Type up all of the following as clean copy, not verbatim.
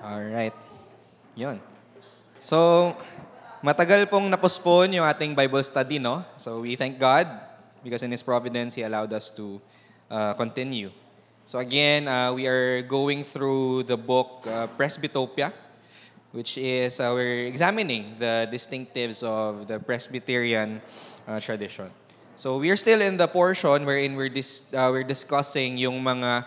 Alright. Yun. So, matagal pong napospone yung ating Bible study, no? So, we thank God because in His providence, He allowed us to continue. So again, we are going through the book Presbytopia, which is we're examining the distinctives of the Presbyterian tradition. So we are still in the portion wherein we're discussing yung mga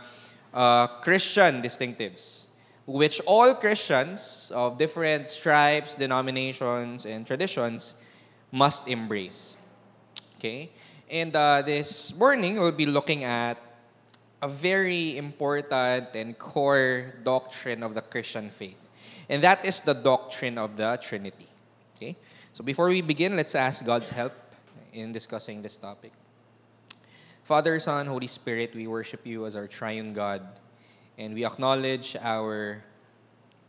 Christian distinctives, which all Christians of different stripes, denominations, and traditions must embrace. Okay? And this morning, we'll be looking at a very important and core doctrine of the Christian faith. And that is the doctrine of the Trinity. Okay? So before we begin, let's ask God's help in discussing this topic. Father, Son, Holy Spirit, we worship you as our triune God. And we acknowledge our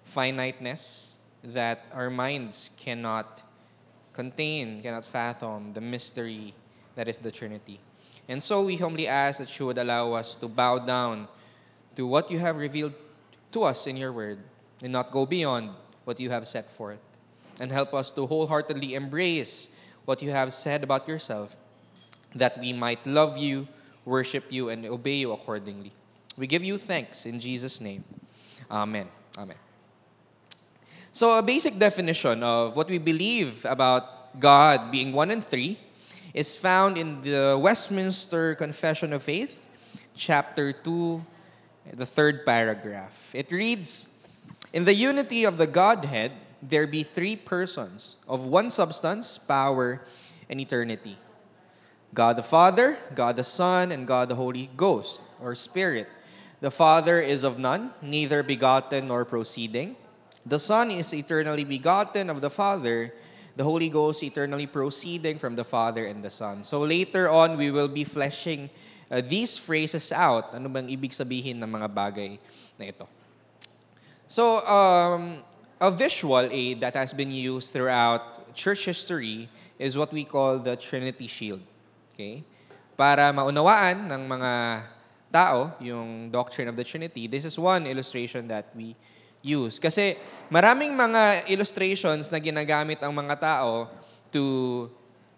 finiteness, that our minds cannot contain, cannot fathom the mystery that is the Trinity. And so we humbly ask that you would allow us to bow down to what you have revealed to us in your word and not go beyond what you have set forth. And help us to wholeheartedly embrace what you have said about yourself, that we might love you, worship you, and obey you accordingly. We give you thanks in Jesus' name. Amen. Amen. So a basic definition of what we believe about God being one and three is found in the Westminster Confession of Faith, chapter 2, the third paragraph. It reads, "In the unity of the Godhead, there be three persons of one substance, power, and eternity. God the Father, God the Son, and God the Holy Ghost, or Spirit. The Father is of none, neither begotten nor proceeding. The Son is eternally begotten of the Father, the Holy Ghost eternally proceeding from the Father and the Son." So later on, we will be fleshing these phrases out. Ano bang ibig sabihin ng mga bagay na ito? So, a visual aid that has been used throughout church history is what we call the Trinity Shield. Okay? Para maunawaan ng mga tao yung doctrine of the Trinity, this is one illustration that we use. Kasi maraming mga illustrations na ginagamit ang mga tao to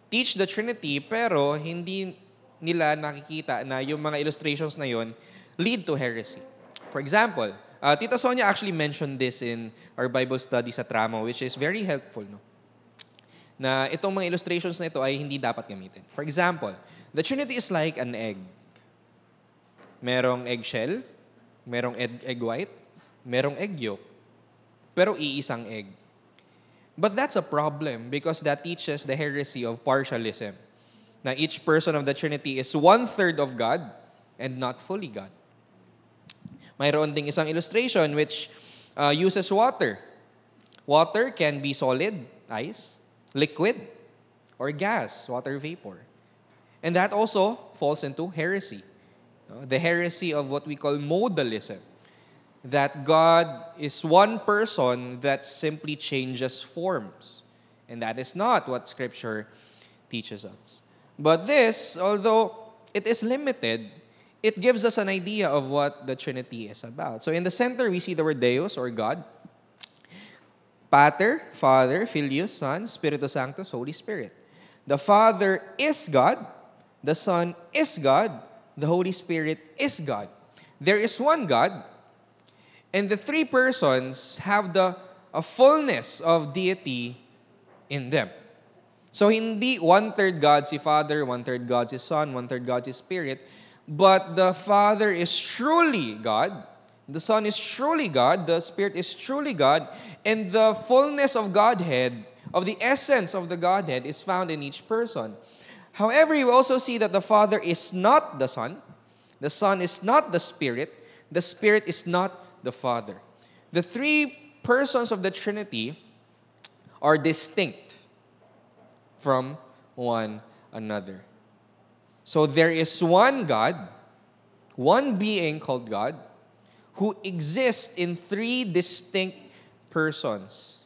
teach the Trinity, pero hindi nila nakikita na yung mga illustrations na yun lead to heresy. For example, Tita Sonia actually mentioned this in our Bible study sa Tramo, which is very helpful, no? Na itong mga illustrations na ito ay hindi dapat gamitin. For example, the Trinity is like an egg. Merong eggshell, merong egg white, merong egg yolk, pero iisang egg. But that's a problem because that teaches the heresy of partialism. Na each person of the Trinity is one-third of God and not fully God. Mayroon ding isang illustration which uses water. Water can be solid, ice, liquid, or gas, water vapor. And that also falls into heresy. The heresy of what we call modalism. That God is one person that simply changes forms. And that is not what Scripture teaches us. But this, although it is limited, it gives us an idea of what the Trinity is about. So in the center, we see the word Deus, or God. Pater, Father, Filius, Son, Spiritus Sanctus, Holy Spirit. The Father is God. The Son is God. The Holy Spirit is God. There is one God. And the three persons have a fullness of deity in them. So hindi one-third God si Father, one-third God si Son, one-third God si Spirit, but the Father is truly God, the Son is truly God, the Spirit is truly God, and the fullness of Godhead, of the essence of the Godhead, is found in each person. However, you also see that the Father is not the Son is not the Spirit is not the Father. The three persons of the Trinity are distinct from one another. So there is one God, one being called God, who exists in three distinct persons.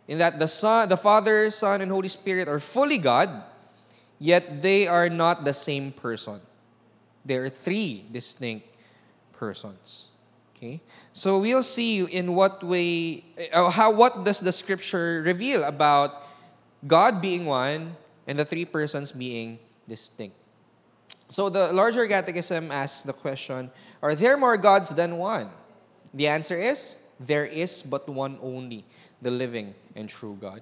In that the Father, Son, and Holy Spirit are fully God, yet they are not the same person. There are three distinct persons. Okay? So we'll see in what way, what does the scripture reveal about God being one and the three persons being distinct. So the larger catechism asks the question, are there more gods than one? The answer is, there is but one only, the living and true God.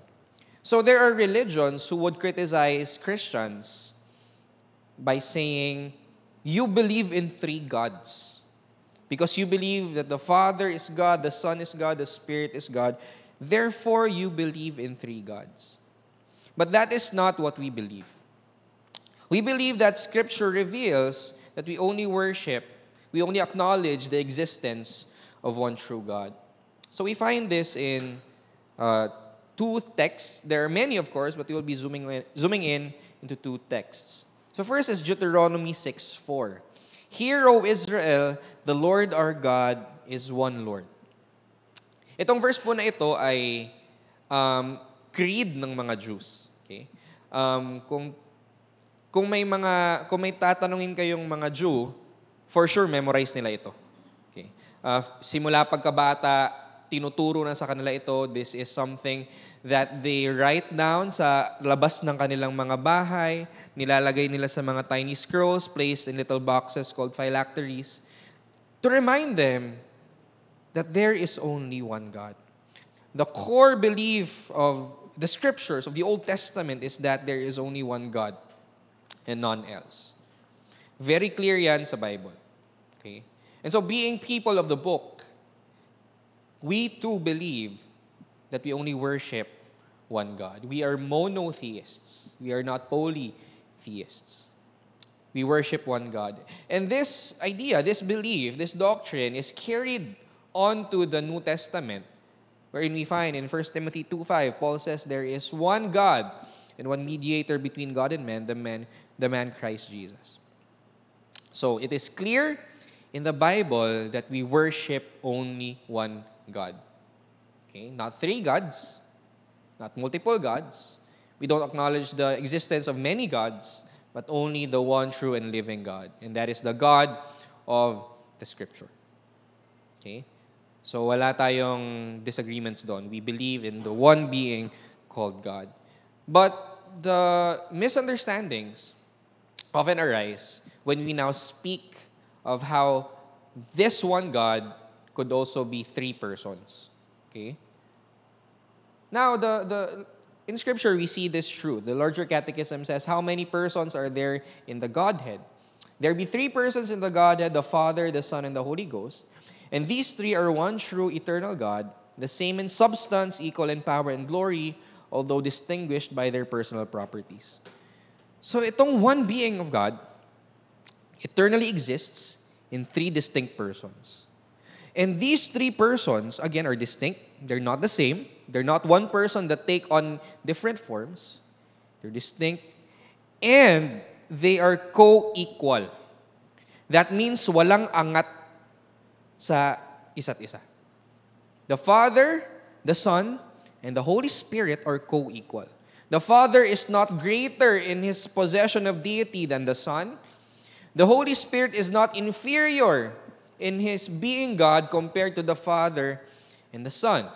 So there are religions who would criticize Christians by saying, you believe in three gods. Because you believe that the Father is God, the Son is God, the Spirit is God. Therefore, you believe in three gods. But that is not what we believe. We believe that Scripture reveals that we only acknowledge the existence of one true God. So we find this in two texts. There are many, of course, but we will be zooming in into two texts. So first is Deuteronomy 6:4. Hear, O Israel, the Lord our God is one Lord. Itong verse po na ito ay creed ng mga Jews. Okay? Kung may tatanungin kayong mga Jew, for sure memorize nila ito. Okay? Simula pagkabata, tinuturo na sa kanila ito. This is something that they write down sa labas ng kanilang mga bahay, nilalagay nila sa mga tiny scrolls placed in little boxes called phylacteries to remind them that there is only one God. The core belief of the scriptures of the Old Testament is that there is only one God and none else. Very clear yan sa Bible. Okay? And so being people of the book, we too believe that we only worship one God. We are monotheists. We are not polytheists. We worship one God. And this idea, this belief, this doctrine is carried on to the New Testament, wherein we find in 1 Timothy 2:5, Paul says, there is one God and one mediator between God and men, the man Christ Jesus. So it is clear in the Bible that we worship only one God. Okay? Not three gods, not multiple gods. We don't acknowledge the existence of many gods, but only the one true and living God. And that is the God of the Scripture. Okay? So wala tayong disagreements doon. We believe in the one being called God. But the misunderstandings often arise when we now speak of how this one God could also be three persons. Okay? Now, in Scripture, we see this truth. The larger catechism says, how many persons are there in the Godhead? There be three persons in the Godhead, the Father, the Son, and the Holy Ghost. And these three are one true eternal God, the same in substance, equal in power and glory, although distinguished by their personal properties. So itong one being of God eternally exists in three distinct persons. And these three persons, again, are distinct. They're not the same. They're not one person that take on different forms. They're distinct. And they are co-equal. That means walang angat sa isa't isa. The Father, the Son, and the Holy Spirit are co-equal. The Father is not greater in His possession of deity than the Son. The Holy Spirit is not inferior in His being God compared to the Father and the Son.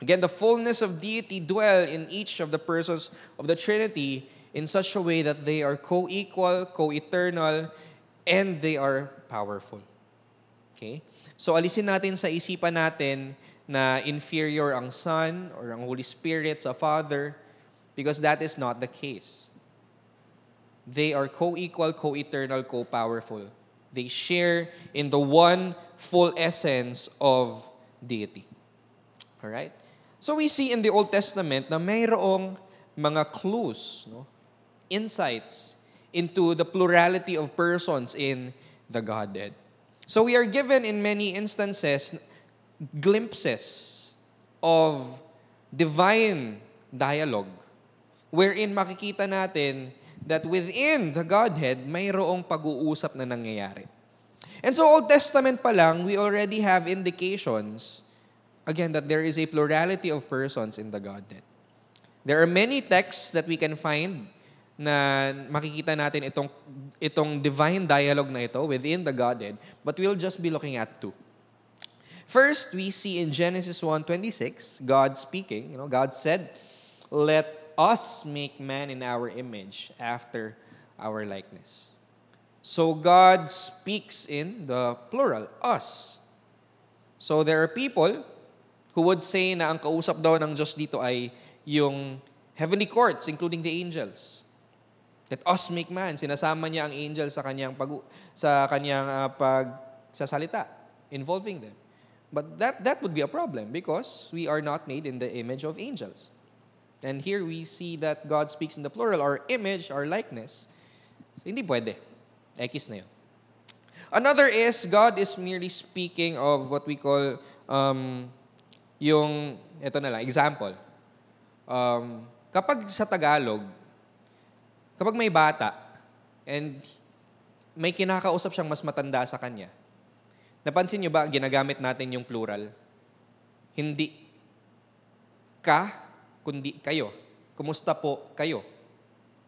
Again, the fullness of deity dwell in each of the persons of the Trinity in such a way that they are co-equal, co-eternal, and they are powerful. Okay? So alisin natin sa isipan natin na inferior ang Son or ang Holy Spirit sa Father because that is not the case. They are co-equal, co-eternal, co-powerful. They share in the one full essence of deity. Alright? So we see in the Old Testament na mayroong mga clues, insights into the plurality of persons in the Godhead. So we are given in many instances glimpses of divine dialogue wherein makikita natin that within the Godhead, mayroong pag-uusap na nangyayari. And so Old Testament pa lang, we already have indications, again, that there is a plurality of persons in the Godhead. There are many texts that we can find na makikita natin itong divine dialogue na ito within the Godhead, but we'll just be looking at two. First, we see in Genesis 1:26, God speaking. God said, "Let us make man in our image, after our likeness." So God speaks in the plural, us. So there are people who would say na ang kausap daw ng Diyos dito ay yung heavenly courts, including the angels. Let us make man. Sinasama niya ang angels sa kanyang pagsasalita, involving them. But that would be a problem because we are not made in the image of angels. And here we see that God speaks in the plural, our image, our likeness. So hindi pwede. X na yun. Another is, God is merely speaking of what we call ito na lang, example. Kapag sa Tagalog, kapag may bata, and may kinakausap siyang mas matanda sa kanya, napansin niyo ba, ginagamit natin yung plural? Hindi ka, kundi kayo. Kumusta po kayo?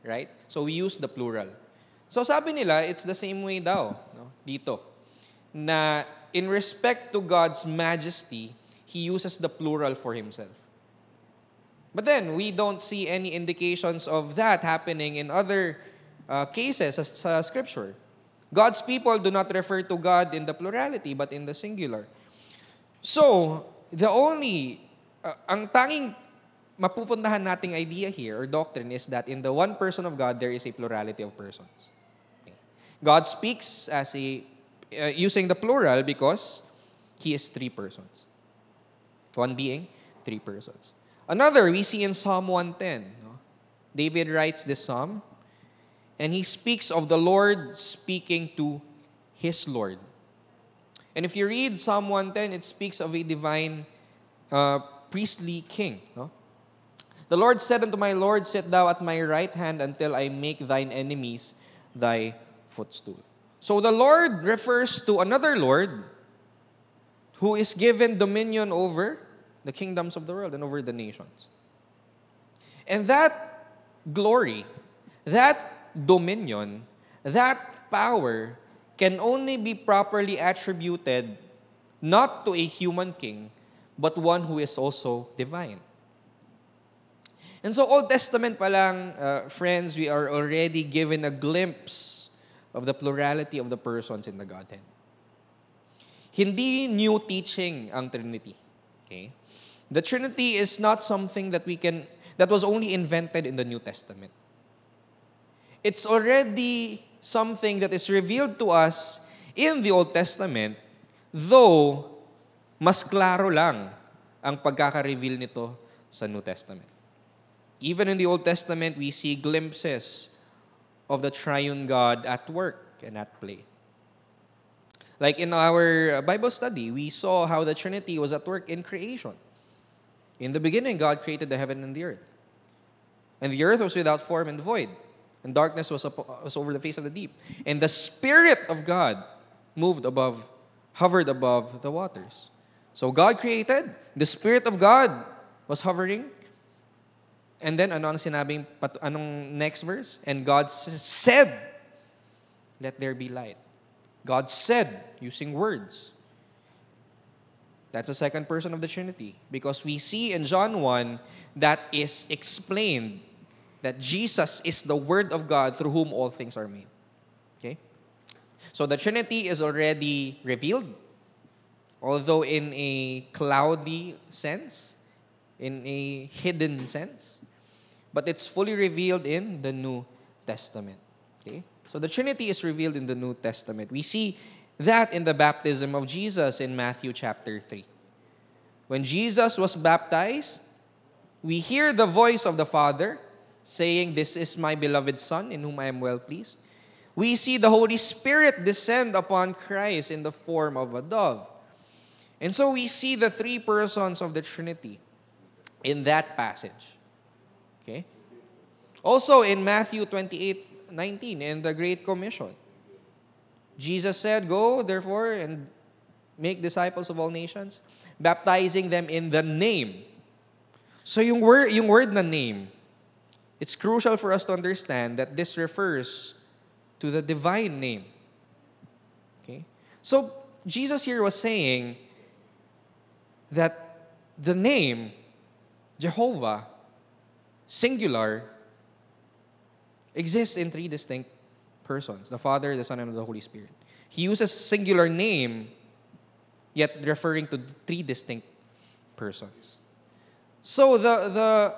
Right? So we use the plural. So sabi nila, it's the same way daw, dito. Na in respect to God's majesty, He uses the plural for Himself. But then, we don't see any indications of that happening in other cases sa Scripture. God's people do not refer to God in the plurality, but in the singular. So, ang tanging mapupuntahan nating idea here, or doctrine, is that in the one person of God, there is a plurality of persons. Okay. God speaks using the plural because He is three persons. One being, three persons. Another, we see in Psalm 110. David writes this psalm, and he speaks of the Lord speaking to His Lord. And if you read Psalm 110, it speaks of a divine priestly king. The Lord said unto my Lord, sit thou at my right hand until I make thine enemies thy footstool. So the Lord refers to another Lord who is given dominion over the kingdoms of the world and over the nations. And that glory, that dominion, that power can only be properly attributed not to a human king, but one who is also divine. And so Old Testament pa lang, friends, we are already given a glimpse of the plurality of the persons in the Godhead. Hindi new teaching ang Trinity. Okay? The Trinity is not something that was only invented in the New Testament. It's already something that is revealed to us in the Old Testament, though mas klaro lang ang pagkaka-reveal nito sa New Testament. Even in the Old Testament, we see glimpses of the triune God at work and at play. Like in our Bible study, we saw how the Trinity was at work in creation. In the beginning, God created the heaven and the earth. And the earth was without form and void. And darkness was over the face of the deep. And the Spirit of God hovered above the waters. So God created, the Spirit of God was hovering. And then, anong next verse? And God said, let there be light. God said, using words. That's the second person of the Trinity. Because we see in John 1 that is explained that Jesus is the Word of God through whom all things are made. Okay? So the Trinity is already revealed, although in a cloudy sense, in a hidden sense, but it's fully revealed in the New Testament. Okay? So the Trinity is revealed in the New Testament. We see that in the baptism of Jesus in Matthew chapter 3. When Jesus was baptized, we hear the voice of the Father saying, "This is my beloved Son, in whom I am well pleased." We see the Holy Spirit descend upon Christ in the form of a dove. And so we see the three persons of the Trinity in that passage. Okay? Also in Matthew 28:19, in the Great Commission, Jesus said, "Go, therefore, and make disciples of all nations, baptizing them in the name." So yung word na name, it's crucial for us to understand that this refers to the divine name. Okay? So, Jesus here was saying that the name Jehovah, singular, exists in three distinct persons: the Father, the Son, and the Holy Spirit. He uses singular name, yet referring to three distinct persons. So the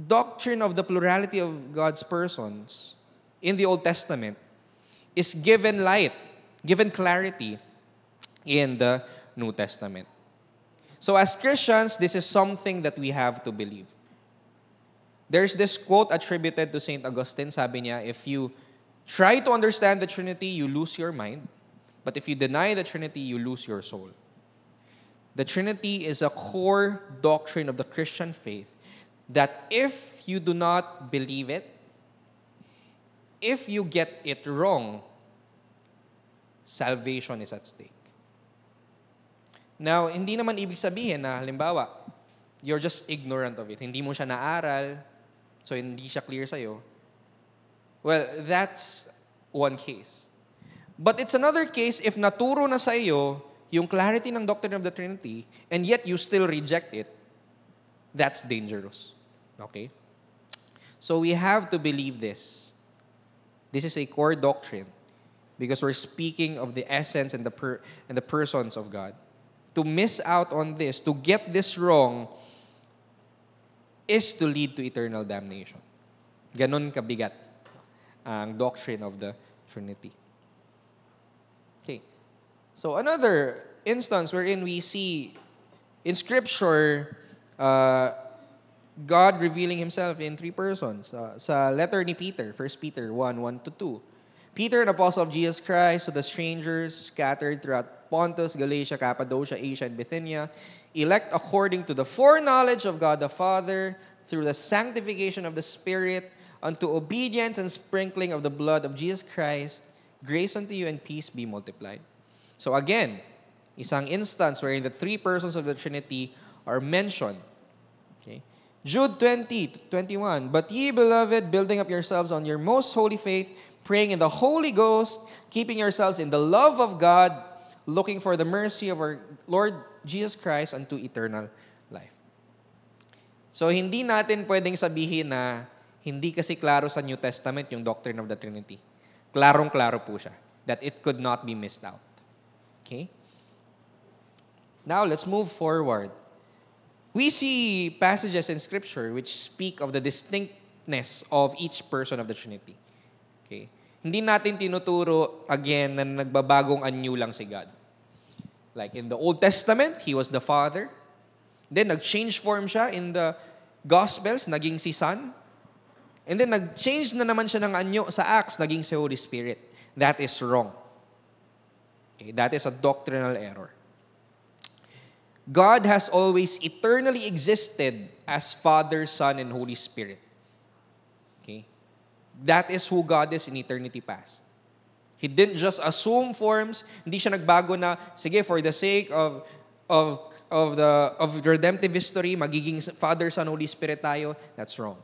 doctrine of the plurality of God's persons in the Old Testament is given light, given clarity in the New Testament. So as Christians, this is something that we have to believe. There's this quote attributed to St. Augustine. Sabi niya, if you try to understand the Trinity, you lose your mind. But if you deny the Trinity, you lose your soul. The Trinity is a core doctrine of the Christian faith that if you do not believe it, if you get it wrong, salvation is at stake. Now, hindi naman ibig sabihin na, halimbawa, you're just ignorant of it. Hindi mo siya naaral, so hindi siya clear sa'yo. Well, that's one case. But it's another case if naturo na sa iyo yung clarity ng doctrine of the Trinity and yet you still reject it. That's dangerous. Okay? So we have to believe this. This is a core doctrine because we're speaking of the essence and the persons of God. To miss out on this, to get this wrong, is to lead to eternal damnation. Ganon kabigat ang doctrine of the Trinity. Okay. So another instance wherein we see in Scripture God revealing Himself in three persons. Sa letter ni Peter, 1 Peter 1:1-2. Peter, an apostle of Jesus Christ, to the strangers scattered throughout Pontus, Galatia, Cappadocia, Asia, and Bithynia, elect according to the foreknowledge of God the Father, through the sanctification of the Spirit, unto obedience and sprinkling of the blood of Jesus Christ, grace unto you and peace be multiplied. So again, isang instance wherein the three persons of the Trinity are mentioned. Okay? Jude 20:21, but ye, beloved, building up yourselves on your most holy faith, praying in the Holy Ghost, keeping yourselves in the love of God, looking for the mercy of our Lord Jesus Christ unto eternal life. So hindi natin pwedeng sabihin na hindi kasi klaro sa New Testament yung doctrine of the Trinity. Klarong-klaro po siya, that it could not be missed out. Okay? Now, let's move forward. We see passages in Scripture which speak of the distinctness of each person of the Trinity. Okay? Hindi natin tinuturo, again, na nagbabagong anyo lang si God. Like in the Old Testament, He was the Father. Then, nag-change form siya in the Gospels, naging si Son. And then, nag-change na naman siya ng anyo sa Acts, naging si Holy Spirit. That is wrong. Okay? That is a doctrinal error. God has always eternally existed as Father, Son, and Holy Spirit. Okay? That is who God is in eternity past. He didn't just assume forms. Hindi siya nagbago na, sige, for the sake of redemptive history, magiging Father, Son, Holy Spirit tayo. That's wrong.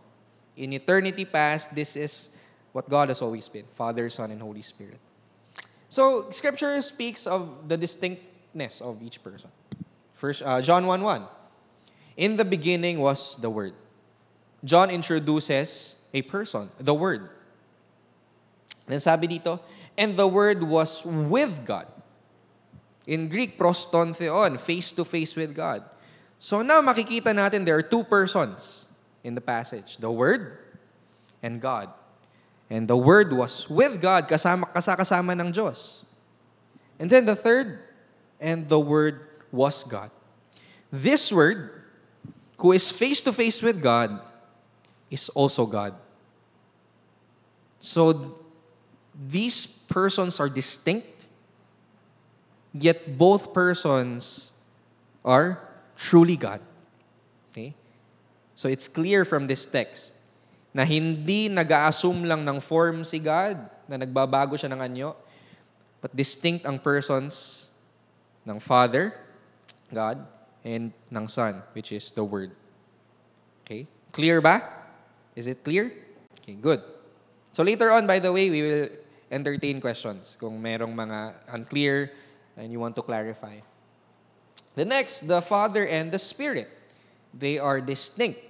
In eternity past, this is what God has always been. Father, Son, and Holy Spirit. So, Scripture speaks of the distinctness of each person. First, John 1:1. In the beginning was the Word. John introduces a person, the Word. And sabi dito, and the Word was with God. In Greek, proston theon, face-to-face with God. So now makikita natin there are two persons in the passage, the Word and God. And the Word was with God, kasama ng Diyos. And then the third, and the Word was God. This Word, who is face-to-face with God, is also God. So, these persons are distinct, yet both persons are truly God. Okay? So, it's clear from this text na hindi nag-a-assume lang ng form si God, na nagbabago siya ng anyo, but distinct ang persons ng Father, God, and ng Son, which is the Word. Okay? Clear ba? Is it clear? Okay, good. So later on, by the way, we will entertain questions kung merong mga unclear and you want to clarify. The next, the Father and the Spirit. They are distinct.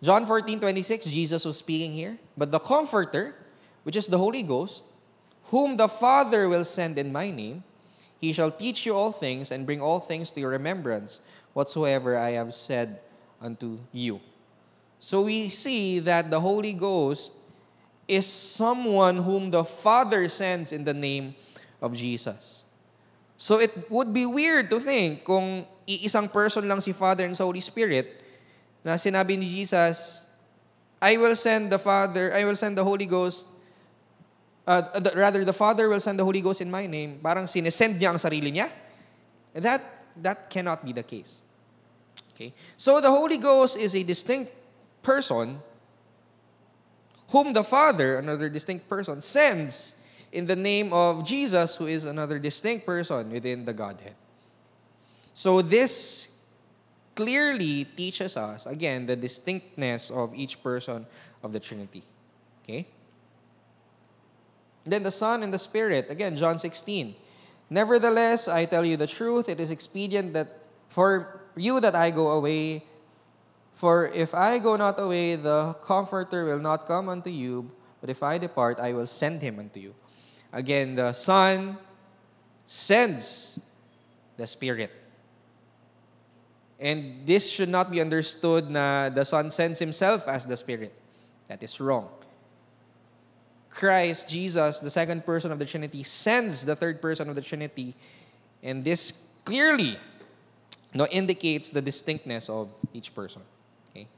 John 14:26, Jesus was speaking here. But the Comforter, which is the Holy Ghost, whom the Father will send in my name, he shall teach you all things and bring all things to your remembrance, whatsoever I have said unto you. So we see that the Holy Ghost is someone whom the Father sends in the name of Jesus. So it would be weird to think kung iisang person lang si Father and sa Holy Spirit na sinabi ni Jesus, I will send the Holy Ghost, the Father will send the Holy Ghost in my name. Parang sinesend niya ang sarili niya. That cannot be the case. Okay? So the Holy Ghost is a distinct person whom the Father, another distinct person, sends in the name of Jesus, who is another distinct person within the Godhead. So this clearly teaches us, again, the distinctness of each person of the Trinity. Okay? Then the Son and the Spirit, again, John 16. Nevertheless, I tell you the truth, it is expedient that for you that I go away. For if I go not away, the Comforter will not come unto you, but if I depart, I will send him unto you. Again, the Son sends the Spirit. And this should not be understood na the Son sends himself as the Spirit. That is wrong. Christ, Jesus, the second person of the Trinity, sends the third person of the Trinity. And this clearly indicates the distinctness of each person. Okay?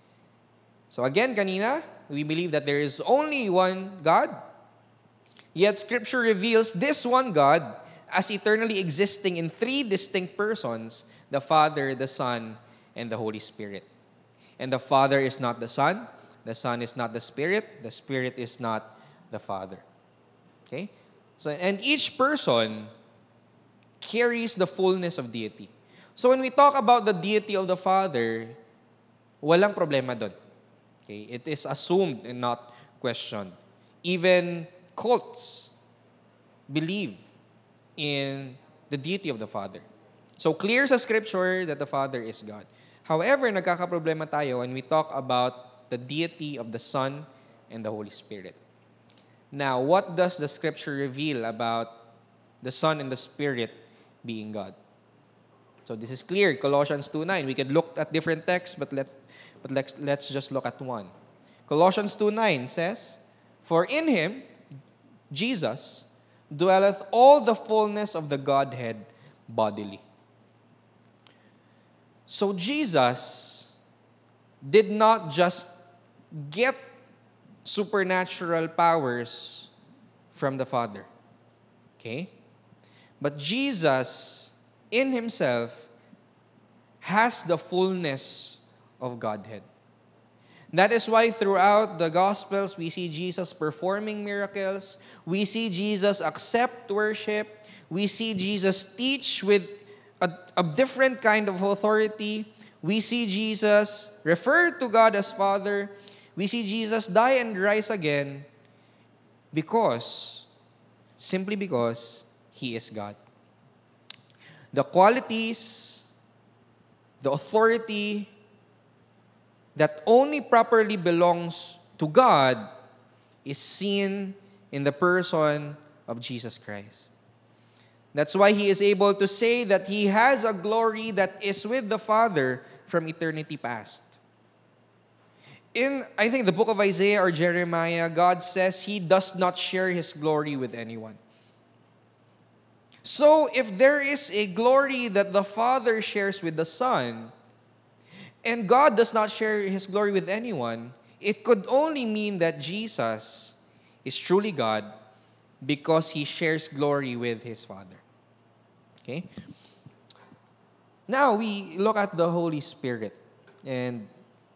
So again, kanina, we believe that there is only one God. Yet Scripture reveals this one God as eternally existing in three distinct persons, the Father, the Son, and the Holy Spirit. And the Father is not the Son is not the Spirit is not the Father. Okay? So, and each person carries the fullness of deity. So when we talk about the deity of the Father, walang problema doon. Okay? It is assumed and not questioned. Even cults believe in the deity of the Father. So clear sa Scripture that the Father is God. However, nagkakaproblema tayo when we talk about the deity of the Son and the Holy Spirit. Now, what does the Scripture reveal about the Son and the Spirit being God? So this is clear, Colossians 2:9. We could look at different texts, but let's just look at one. Colossians 2:9 says, For in Him, Jesus, dwelleth all the fullness of the Godhead bodily. So Jesus did not just get supernatural powers from the Father. Okay? But Jesus, in Himself, has the fullness of Godhead. That is why throughout the Gospels, we see Jesus performing miracles. We see Jesus accept worship. We see Jesus teach with a different kind of authority. We see Jesus refer to God as Father. We see Jesus die and rise again simply because He is God. The qualities, the authority that only properly belongs to God is seen in the person of Jesus Christ. That's why He is able to say that He has a glory that is with the Father from eternity past. In, I think, the book of Isaiah or Jeremiah, God says He does not share His glory with anyone. So, if there is a glory that the Father shares with the Son, and God does not share His glory with anyone, it could only mean that Jesus is truly God because He shares glory with His Father. Okay? Now, we look at the Holy Spirit, and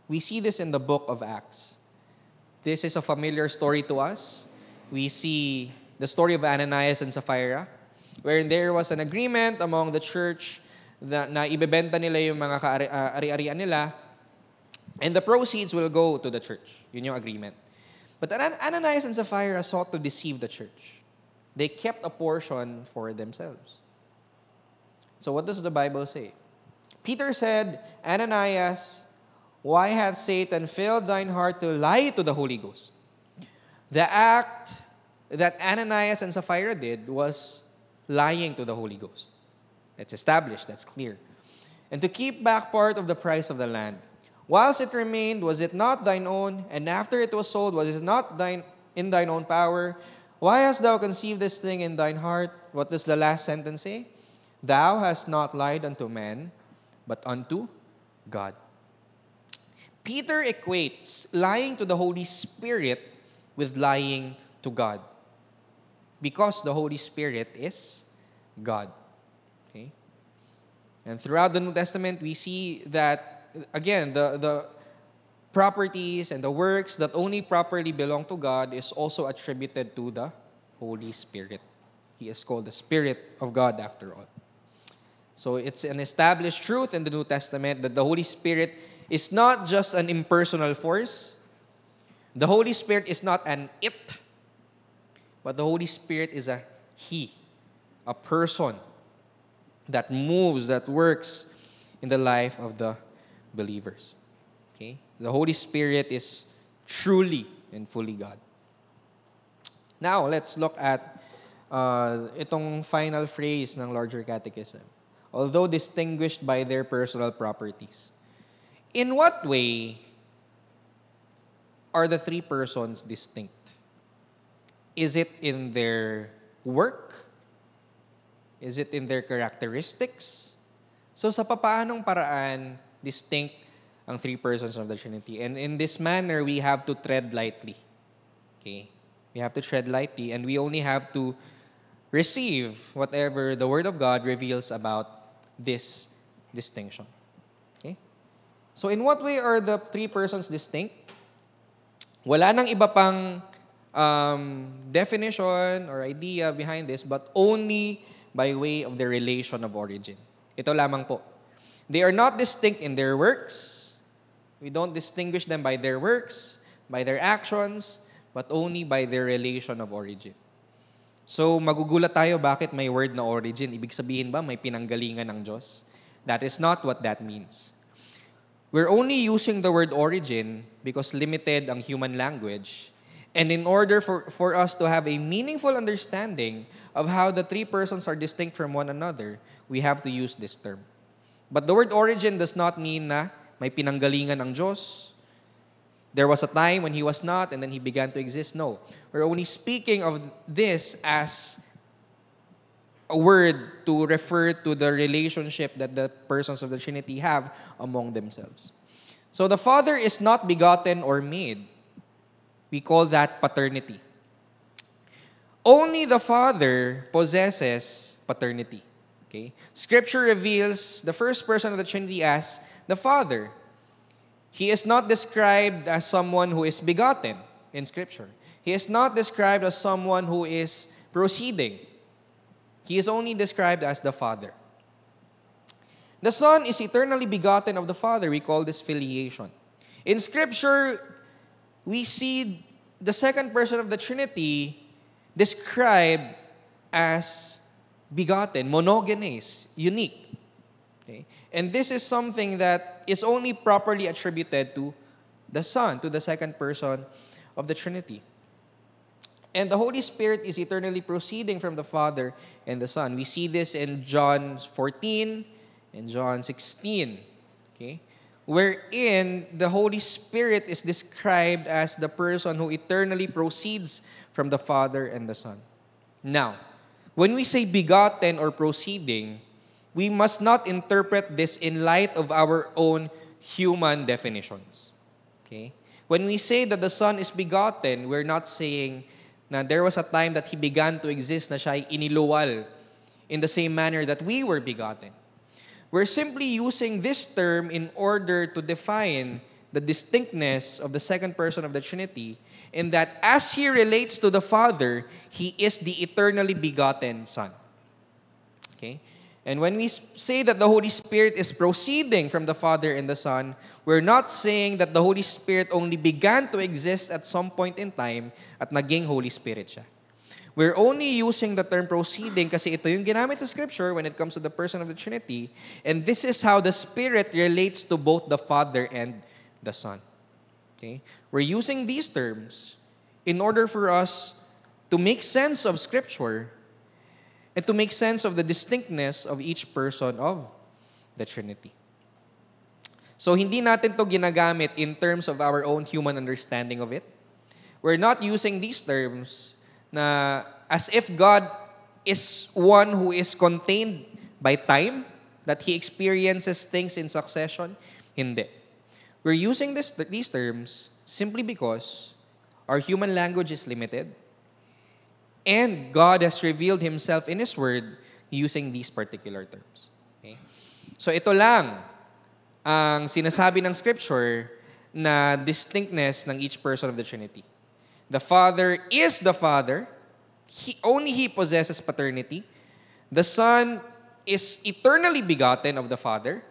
we see this in the book of Acts. This is a familiar story to us. We see the story of Ananias and Sapphira, wherein there was an agreement among the church na ibebenta nila yung mga ari-arian nila And the proceeds will go to the church. Yun yung agreement. But Ananias and Sapphira sought to deceive the church. They kept a portion for themselves. So what does the Bible say? Peter said, Ananias, why hath Satan filled thine heart to lie to the Holy Ghost? The act that Ananias and Sapphira did was lying to the Holy Ghost. That's established, that's clear. And to keep back part of the price of the land. Whilst it remained, was it not thine own? And after it was sold, was it not in thine own power? Why hast thou conceived this thing in thine heart? What does the last sentence say? Thou hast not lied unto men, but unto God. Peter equates lying to the Holy Spirit with lying to God. Because the Holy Spirit is God. Okay? And throughout the New Testament, we see that, again, the properties and the works that only properly belong to God is also attributed to the Holy Spirit. He is called the Spirit of God after all. So it's an established truth in the New Testament that the Holy Spirit is not just an impersonal force. The Holy Spirit is not an it, but the Holy Spirit is a He, a person that moves, that works in the life of the believers. Okay? The Holy Spirit is truly and fully God. Now, let's look at itong final phrase ng larger catechism. Although distinguished by their personal properties. In what way are the three persons distinct? Is it in their work? Is it in their characteristics? So sa papaanong paraan distinct ang three persons of the Trinity? And in this manner, we have to tread lightly. Okay? We have to tread lightly and we only have to receive whatever the Word of God reveals about this distinction. Okay? So in what way are the three persons distinct? Wala nang iba pang definition or idea behind this, but only by way of their relation of origin. Ito lamang po. They are not distinct in their works. We don't distinguish them by their works, by their actions, but only by their relation of origin. So, magugulat tayo bakit may word na origin. Ibig sabihin ba may pinanggalingan ng Diyos? That is not what that means. We're only using the word origin because limited ang human language. And in order for us to have a meaningful understanding of how the three persons are distinct from one another, we have to use this term. But the word origin does not mean na may pinanggalingan ng Diyos. There was a time when He was not and then He began to exist. No. We're only speaking of this as a word to refer to the relationship that the persons of the Trinity have among themselves. So the Father is not begotten or made. We call that paternity. Only the Father possesses paternity. Okay? Scripture reveals the first person of the Trinity as the Father. He is not described as someone who is begotten in Scripture. He is not described as someone who is proceeding. He is only described as the Father. The Son is eternally begotten of the Father. We call this filiation. In Scripture, we see the second person of the Trinity described as begotten, monogenes, unique. Okay? And this is something that is only properly attributed to the Son, to the second person of the Trinity. And the Holy Spirit is eternally proceeding from the Father and the Son. We see this in John 14 and John 16. Okay? Wherein the Holy Spirit is described as the person who eternally proceeds from the Father and the Son. Now, when we say begotten or proceeding, we must not interpret this in light of our own human definitions. Okay? When we say that the Son is begotten, we're not saying na there was a time that He began to exist na siya ay iniluwal in the same manner that we were begotten. We're simply using this term in order to define the distinctness of the second person of the Trinity in that as He relates to the Father, He is the eternally begotten Son. Okay? And when we say that the Holy Spirit is proceeding from the Father and the Son, we're not saying that the Holy Spirit only began to exist at some point in time at naging Holy Spirit siya. We're only using the term proceeding kasi ito yung ginamit sa Scripture when it comes to the person of the Trinity. And this is how the Spirit relates to both the Father and the Son. Okay? We're using these terms in order for us to make sense of Scripture and to make sense of the distinctness of each person of the Trinity. So, hindi natin to ginagamit in terms of our own human understanding of it. We're not using these terms na as if God is one who is contained by time, that He experiences things in succession. Hindi. We're using these terms simply because our human language is limited. And God has revealed Himself in His Word using these particular terms. Okay? So ito lang ang sinasabi ng Scripture na distinctness ng each person of the Trinity. The Father is the Father. Only He possesses paternity. The Son is eternally begotten of the Father,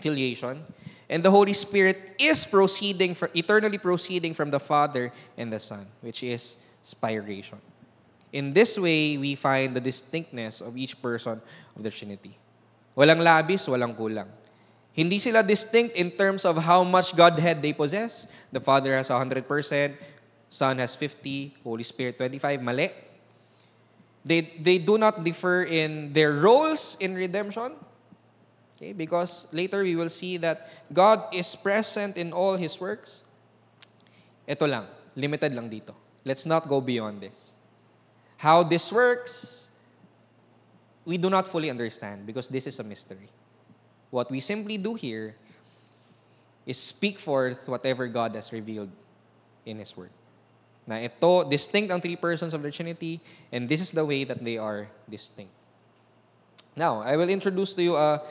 filiation. And the Holy Spirit is eternally proceeding from the Father and the Son, which is spiration. In this way, we find the distinctness of each person of the Trinity. Walang labis, walang kulang. Hindi sila distinct in terms of how much Godhead they possess. The Father has 100%, Son has 50%, Holy Spirit 25%. Mali. They do not differ in their roles in redemption. Okay? Because later we will see that God is present in all His works. Ito lang. Limited lang dito. Let's not go beyond this. How this works, we do not fully understand because this is a mystery. What we simply do here is speak forth whatever God has revealed in His Word. Na ito, distinct ang three persons of the Trinity, and this is the way that they are distinct. Now, I will introduce to you a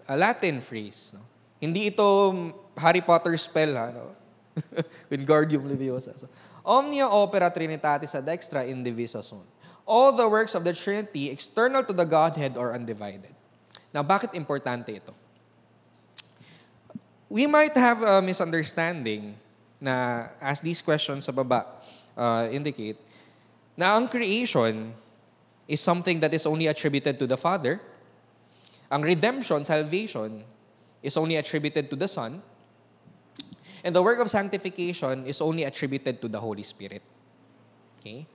Latin phrase. No? Hindi ito Harry Potter spell, ha? No? Wingardium Leviosa. So, Omnia opera Trinitatis ad extra indivisa sunt. All the works of the Trinity, external to the Godhead, are undivided. Now, bakit importante ito? We might have a misunderstanding na, as these questions sa baba indicate, na ang creation is something that is only attributed to the Father. Ang redemption, salvation, is only attributed to the Son. And the work of sanctification is only attributed to the Holy Spirit. Okay?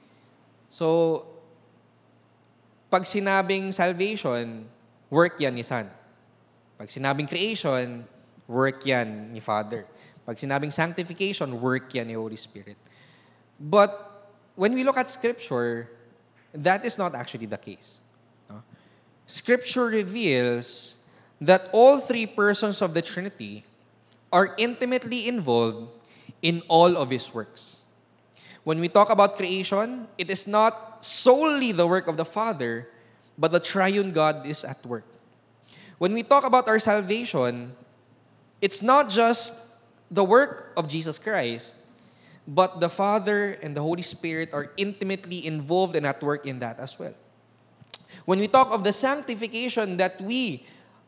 So, pag sinabing salvation, work yan ni Son. Pag sinabing creation, work yan ni Father. Pag sinabing sanctification, work yan ni Holy Spirit. But when we look at Scripture, that is not actually the case. Scripture reveals that all three persons of the Trinity are intimately involved in all of His works. When we talk about creation, it is not solely the work of the Father, but the triune God is at work. When we talk about our salvation, it's not just the work of Jesus Christ, but the Father and the Holy Spirit are intimately involved and at work in that as well. When we talk of the sanctification that we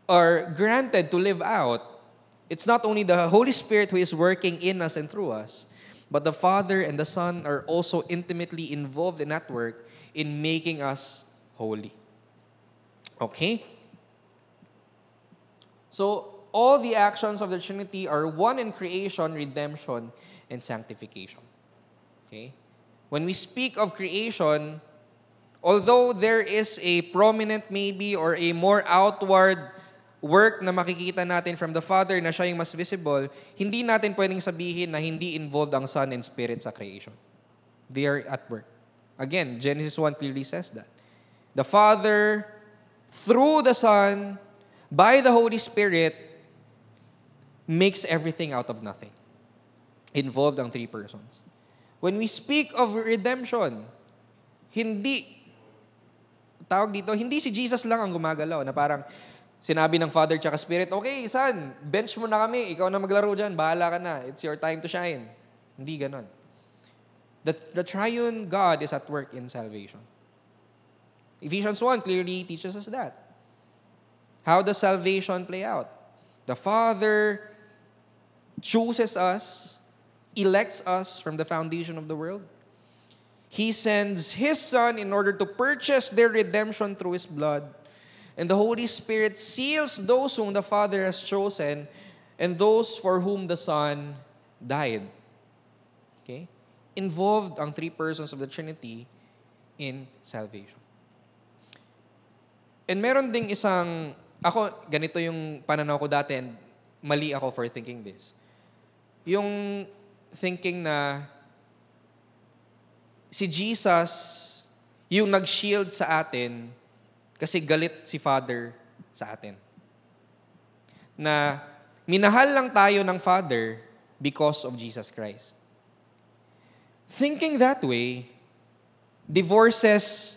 are granted to live out, it's not only the Holy Spirit who is working in us and through us, but the Father and the Son are also intimately involved in that work in making us holy. Okay? So, all the actions of the Trinity are one in creation, redemption, and sanctification. Okay? When we speak of creation, although there is a prominent maybe or a more outward work na makikita natin from the Father na siya yung mas visible, hindi natin pwedeng sabihin na hindi involved ang Son and Spirit sa creation. They are at work. Again, Genesis 1 clearly says that. The Father, through the Son, by the Holy Spirit, makes everything out of nothing. Involved ang three persons. When we speak of redemption, hindi si Jesus lang ang gumagalaw na parang sinabi ng Father tsaka Spirit, okay, Son, bench mo na kami, ikaw na maglaro dyan, bahala ka na, it's your time to shine. Hindi ganon. The triune God is at work in salvation. Ephesians 1 clearly teaches us that. How does salvation play out? The Father chooses us, elects us from the foundation of the world. He sends His Son in order to purchase their redemption through His blood. And the Holy Spirit seals those whom the Father has chosen and those for whom the Son died. Okay? Involved ang three persons of the Trinity in salvation. And meron ding ganito yung pananaw ko dati, and mali ako for thinking this. Yung thinking na si Jesus yung nag-shield sa atin kasi galit si Father sa atin. Na minahal lang tayo ng Father because of Jesus Christ. Thinking that way divorces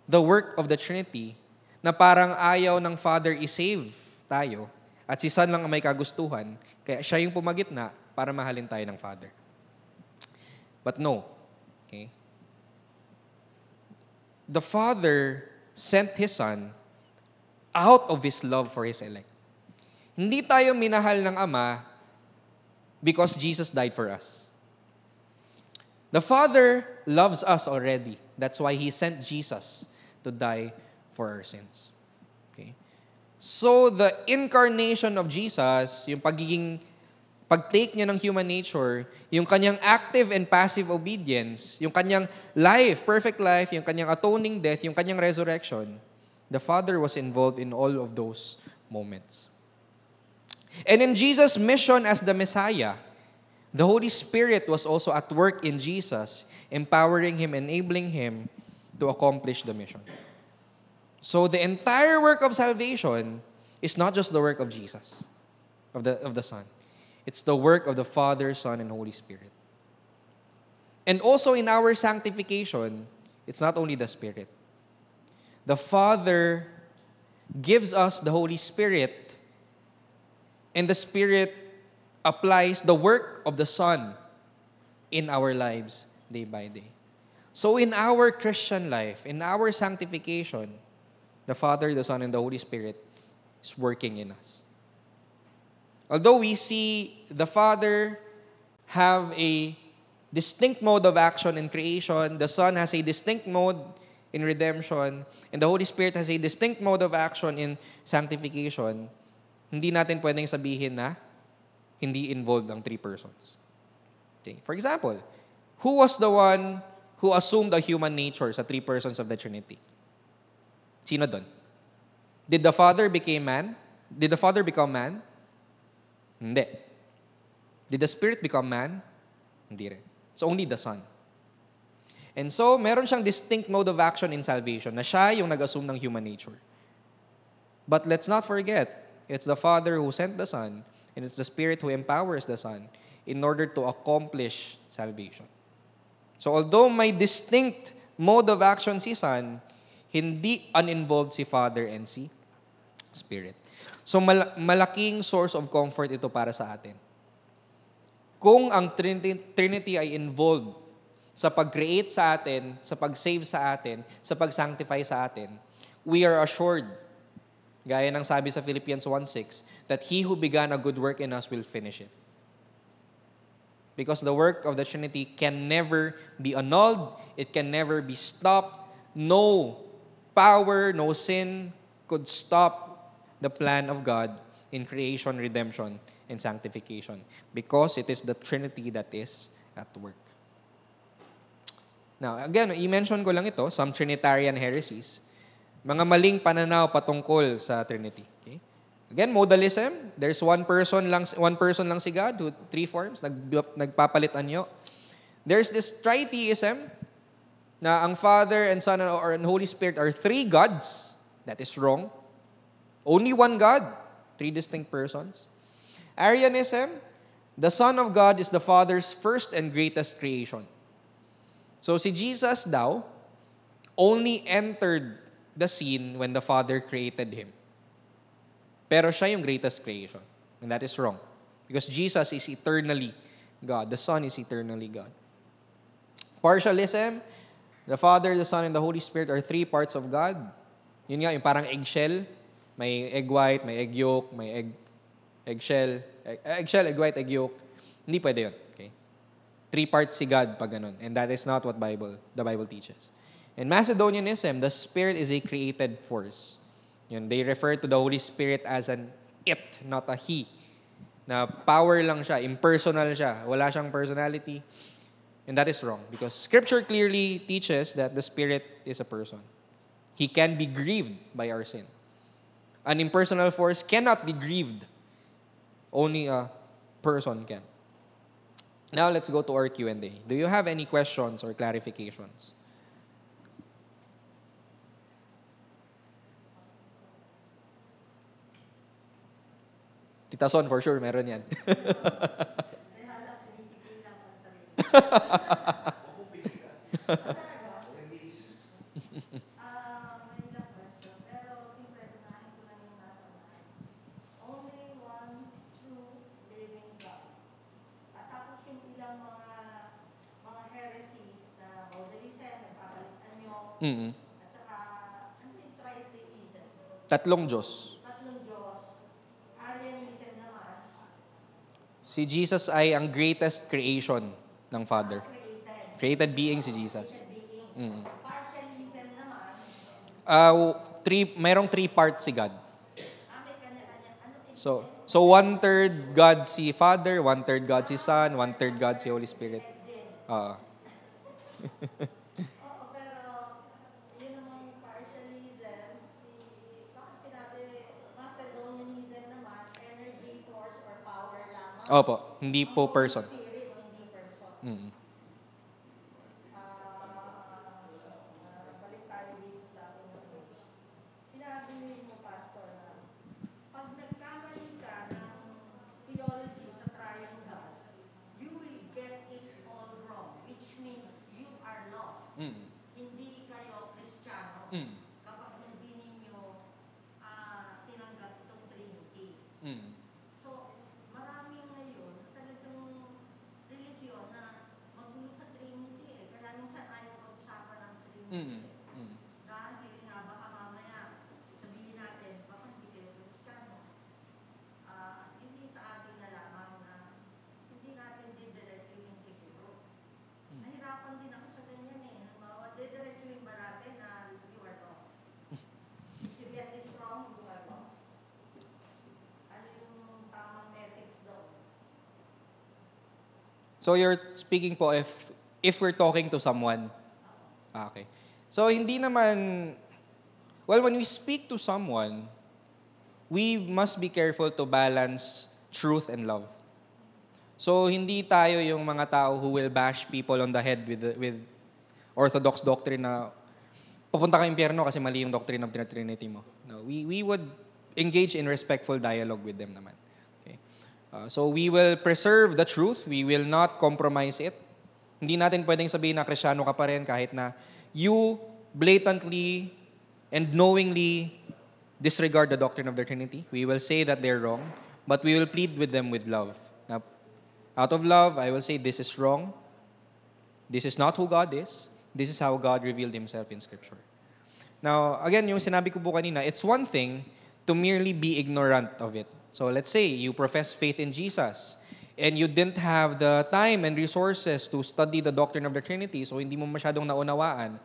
the work of the Trinity na parang ayaw ng Father i-save tayo at si Son lang ang may kagustuhan, kaya siya yung pumagitna para mahalin tayo ng Father. But no. Okay? The Father sent His Son out of His love for His elect. Hindi tayo minahal ng Ama because Jesus died for us. The Father loves us already. That's why He sent Jesus to die for our sins. Okay? So, the incarnation of Jesus, yung pag-take niya ng human nature, yung kanyang active and passive obedience, yung kanyang life, perfect life, yung kanyang atoning death, yung kanyang resurrection, the Father was involved in all of those moments. And in Jesus' mission as the Messiah, the Holy Spirit was also at work in Jesus, empowering Him, enabling Him to accomplish the mission. So the entire work of salvation is not just the work of Jesus, of the Son. It's the work of the Father, Son, and Holy Spirit. And also in our sanctification, it's not only the Spirit. The Father gives us the Holy Spirit, and the Spirit applies the work of the Son in our lives day by day. So in our Christian life, in our sanctification, the Father, the Son, and the Holy Spirit is working in us. Although we see the Father have a distinct mode of action in creation, the Son has a distinct mode in redemption, and the Holy Spirit has a distinct mode of action in sanctification, hindi natin pwedeng sabihin na hindi involved ang three persons. Okay. For example, who was the one who assumed a human nature sa three persons of the Trinity? Sino doon? Did the Father become man? Did the Father become man? Hindi. Did the Spirit become man? Hindi rin. It's only the Son. And so, meron siyang distinct mode of action in salvation na siya yung nag-assume ng human nature. But let's not forget, it's the Father who sent the Son, and it's the Spirit who empowers the Son in order to accomplish salvation. So, although may distinct mode of action si Son, hindi uninvolved si Father and si Spirit. So, malaking source of comfort ito para sa atin. Kung ang Trinity ay involved sa pag-create sa atin, sa pag-save sa atin, sa pag-sanctify sa atin, we are assured, gaya ng sabi sa Philippians 1:6, that He who began a good work in us will finish it. Because the work of the Trinity can never be annulled, it can never be stopped. No power, no sin could stop the plan of God in creation, redemption, and sanctification, because it is the Trinity that is at work. Now, again, i-mention ko lang ito, some Trinitarian heresies, mga maling pananaw patungkol sa Trinity. Okay? Again, modalism, there's one person lang si God, who three forms, nagpapalit anyo. There's this tritheism, na ang Father and Son and Holy Spirit are three gods. That is wrong. Only one God, three distinct persons. Arianism, the Son of God is the Father's first and greatest creation. So si Jesus daw only entered the scene when the Father created Him. Pero siya yung greatest creation. And that is wrong. Because Jesus is eternally God. The Son is eternally God. Partialism, the Father, the Son, and the Holy Spirit are three parts of God. Yun nga, yung parang eggshell May egg white, may egg yolk, may eggshell, eggshell, egg white, egg yolk. Hindi pwede yun. Okay? 3 parts si God pag ganun. And that is not what the Bible teaches. In Macedonianism, the Spirit is a created force. Yun, they refer to the Holy Spirit as an it, not a he. Na power lang siya, impersonal siya, wala siyang personality. And that is wrong because Scripture clearly teaches that the Spirit is a person. He can be grieved by our sin. An impersonal force cannot be grieved. Only a person can. Now let's go to our Q&A. Do you have any questions or clarifications? Tita Son, for sure, meron yan. Mm-mm. Tatlong Diyos. Si Jesus ay ang greatest creation ng Father. Created being si Jesus. Mm. Mayroong 3 parts si God. So 1/3 God si Father, 1/3 God si Son, 1/3 God si Holy Spirit. Opo, hindi po person. Mm. Mm. Mm. Mm. Mm. Mm. So you're speaking po if we're talking to someone. Okay. So hindi naman, well, when we speak to someone, we must be careful to balance truth and love. So hindi tayo yung mga tao who will bash people on the head with orthodox doctrine na pupunta ka impyerno kasi mali yung doctrine of the Trinity mo. No, we would engage in respectful dialogue with them naman. Okay. So we will preserve the truth. We will not compromise it. Hindi natin pwedeng sabihin na Kristiyano ka pa rin kahit na you blatantly and knowingly disregard the doctrine of the Trinity. We will say that they're wrong, but we will plead with them with love. Now, out of love, I will say this is wrong. This is not who God is. This is how God revealed Himself in Scripture. Now, again, yung sinabi ko po kanina, it's one thing to merely be ignorant of it. So let's say you profess faith in Jesus and you didn't have the time and resources to study the doctrine of the Trinity, so hindi mo masyadong naunawaan.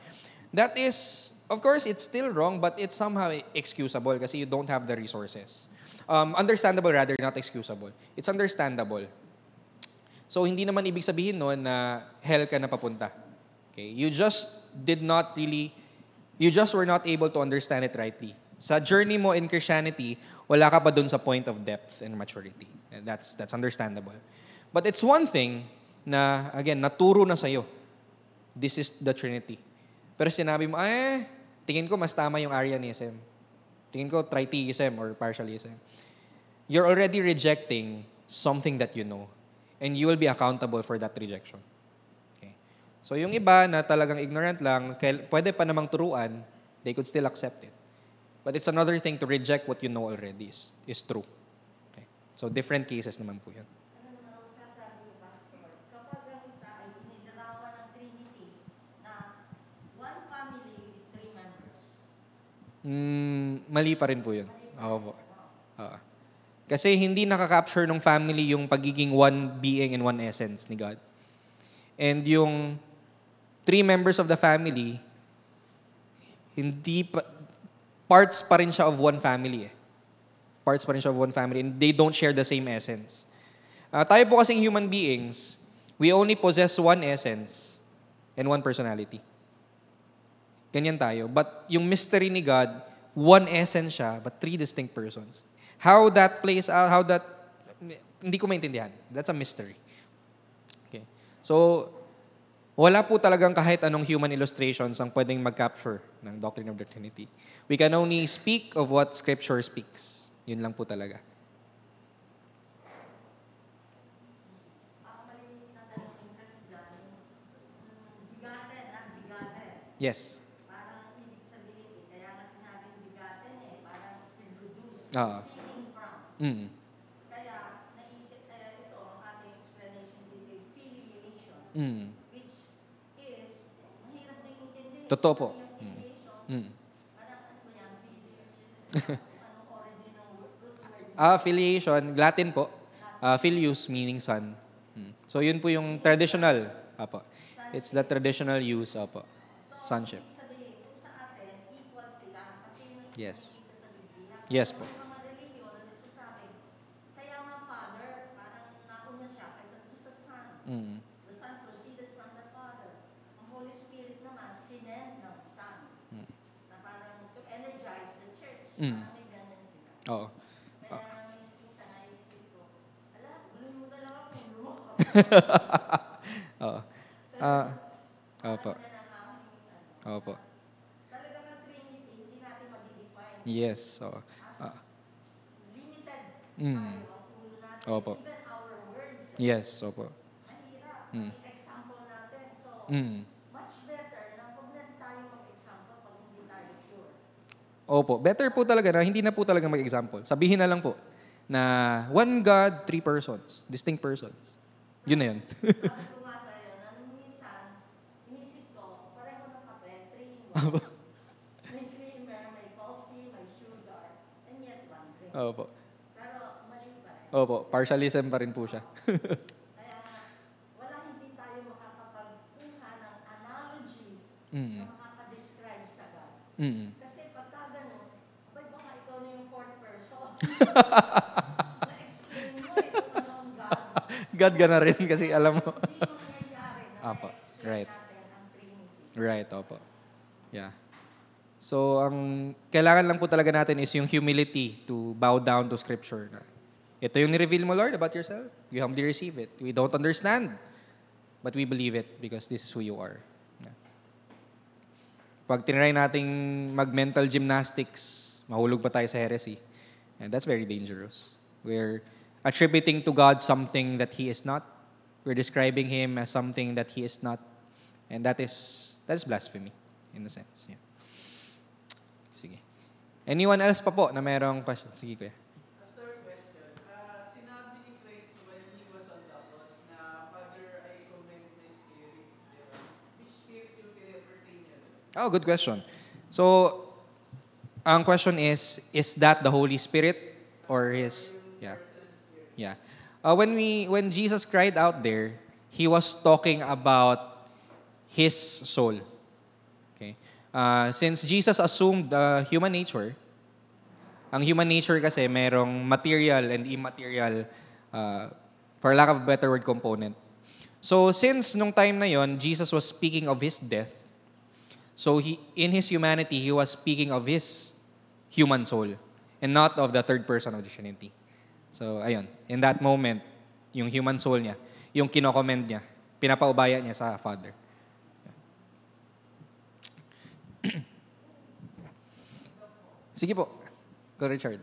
That is, of course, it's still wrong, but it's somehow excusable kasi you don't have the resources. Understandable rather, not excusable. It's understandable. So, hindi naman ibig sabihin noon na hell ka na papunta. Okay? You just were not able to understand it rightly. Sa journey mo in Christianity, wala ka pa dun sa point of depth and maturity. And that's understandable. But it's one thing na, again, naturo na sa'yo. This is the Trinity. Pero sinabi mo, tingin ko mas tama yung Arianism. Tingin ko tritheism or partialism. You're already rejecting something that you know. And you will be accountable for that rejection. Okay. So yung iba na talagang ignorant lang, pwede pa namang turuan, they could still accept it. But it's another thing to reject what you know already is true. Okay. So different cases naman po yan. Mali pa rin po yun. Opo. Oo. Kasi hindi nakaka-capture ng family yung pagiging one being and one essence ni God. And yung three members of the family, hindi pa, parts pa rin siya of one family. Parts pa rin siya of one family and they don't share the same essence. Tayo po kasing human beings, we only possess one essence and one personality. Ganyan tayo. But yung mystery ni God, one essence siya, but three distinct persons. How that plays out, hindi ko maintindihan. That's a mystery. Okay. So, wala po talagang kahit anong human illustrations ang pwedeng mag-capture ng doctrine of the Trinity. We can only speak of what Scripture speaks. Yun lang po talaga. Yes. Parang ibig sabihin, kaya nga sinabing bigatin parang reproduce, Oo. seeding from. Mm. Kaya naisip, ito ang ating explanation dito, filiation, which is, mahirap din intindihin. Totoo po. Yung filiation, parang ano ba yan, anong origin ng root word? Filiation, Latin po. Filius meaning son. So yun po yung traditional. Apo. It's the traditional use. Apo. Sonship. Ibig sabihin, kung sa atin, equal sila. Kasi yung Yes. nakikita sa Biblia. Yes po. Yung mga religion na nagsasabi, kaya nga Father, parang nauna siya kaysa doon sa Son. The Son proceeded from the Father. Ang Holy Spirit naman, sinend ng Son. Na parang to energize the church. Parang may ganyan sila. Oo. Kaya namin minsan naisip ko, ala, gulo mo talaga kung lumo. Oo. Opo. Opo. Talaga ng Trinity, hindi natin ma-define. Yes. Oo. Limited Mm. tayo ang ulo natin. Opo. Even our words. Yes. Opo. Mahirap. Example natin. So, much better na huwag na tayo mag-example pag hindi tayo sure. Opo. Better po talaga na hindi na po talaga mag-example. Sabihin na lang po na one God, three persons. Distinct persons. Yun na yun. Sabi ko nga sa'yo, na minsan, inisip ko, pareho ng kape, 3-in-1. May creamer, may coffee, may sugar, and yet one drink. Opo. Pero mali pa rin. Opo. Partialism pa rin po siya. Kaya wala hindi tayo makakapagkuha ng analogy na makakadescribe sa God. Kasi pagka gano'n, abay baka ikaw na yung fourth person. Na-explain mo kung ano ang God. God ka na rin kasi alam mo. Hindi mangyayari na Apo. na-explain Right. natin ang Trinity. Right, opo. Yeah. So, ang kailangan lang po talaga natin is yung humility to bow down to Scripture. Ito yung ni-reveal mo, Lord, about yourself. You humbly receive it. We don't understand, but we believe it because this is who you are. Yeah. Pag tinry nating mag-mental gymnastics, mahulog pa tayo sa heresy. And that's very dangerous. We're attributing to God something that He is not. We're describing Him as something that He is not. And that is blasphemy, in a sense. Yeah. Sige. Anyone else pa po na mayroong question? Sige, kuya. Third question, sinabi ni Christ when He was on the cross na, Father, I commend my spirit. Which spirit yung pinag-pertain niya? Oh, good question. So, ang question is that the Holy Spirit or His... Yeah. Yeah. When Jesus cried out there, He was talking about His soul. Okay? Since Jesus assumed human nature, ang human nature kasi merong material and immaterial, for lack of a better word, component. So since nung time na yon, Jesus was speaking of His death, so in His humanity, He was speaking of His human soul and not of the third person of the Trinity. So ayun, in that moment, yung human soul niya, yung kinokommend niya, pinapaubaya niya sa Father. Sige po. Go, Richard.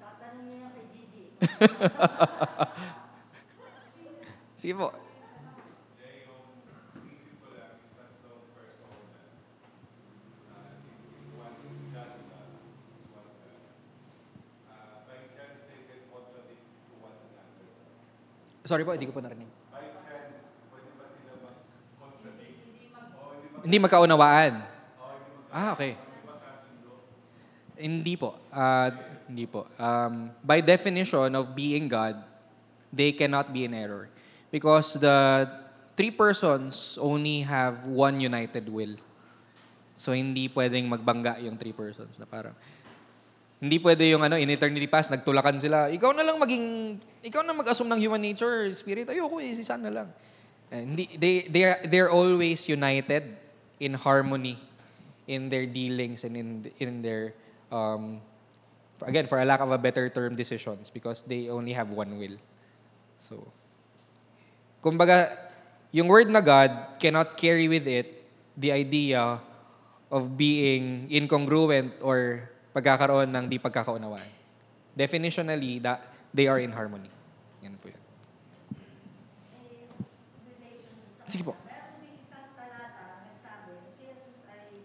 Tatanong niyo kay Gigi. Sige po. Sorry po, hindi ko po narinig. Hindi magkaunawaan. Okay. Hindi po. Hindi po. By definition of being God, they cannot be in error. Because the three persons only have one united will. So, hindi pwedeng magbangga yung three persons na parang, hindi pwede yung in eternity past, nagtulakan sila. Ikaw na mag-assume ng human nature, spirit. Ayoko si Son na lang. Hindi, they're always united in harmony in their dealings and in their, again, for a lack of a better term, decisions because they only have one will. So, kumbaga, yung word na God cannot carry with it the idea of being incongruent or pagkakaroon ng di pagkakaunawaan. Definitionally, that they are in harmony. Yan po yan. Sige po. Meron din isang talata na nagsabi, si Jesus ay,